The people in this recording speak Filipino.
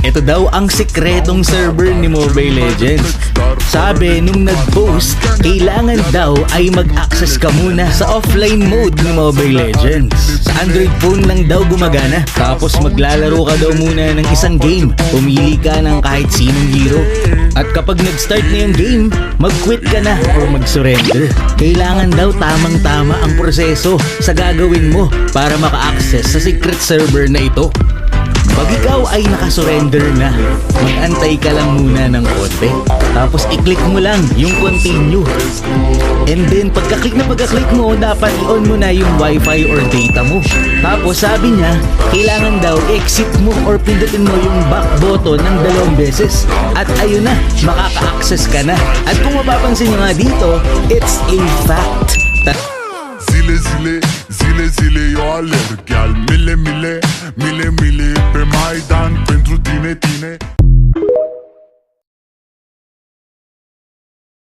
Ito daw ang sikretong server ni Mobile Legends. Sabi nung nag-post, kailangan daw ay mag-access ka muna sa offline mode ni Mobile Legends. Sa Android phone lang daw gumagana. Tapos maglalaro ka daw muna ng isang game. Pumili ka ng kahit sinong hero. At kapag nag-start na yung game, mag-quit ka na or mag-surrender. Kailangan daw tamang-tama ang proseso sa gagawin mo para maka-access sa secret server na ito. Pag ikaw ay nakasurrender na, mag-antay ka lang muna ng konti. Tapos i-click mo lang yung continue. And then pagka-click mo, dapat i-on mo na yung wifi or data mo. Tapos sabi niya, kailangan daw exit mo or pindutin mo yung back button ng 2 beses. At ayun na, makaka-access ka na. At kung mapapansin nyo nga dito, it's a fact. Zile eu alerg, gheal mile, mile, mile, mile pe Maidan pentru tine, tine.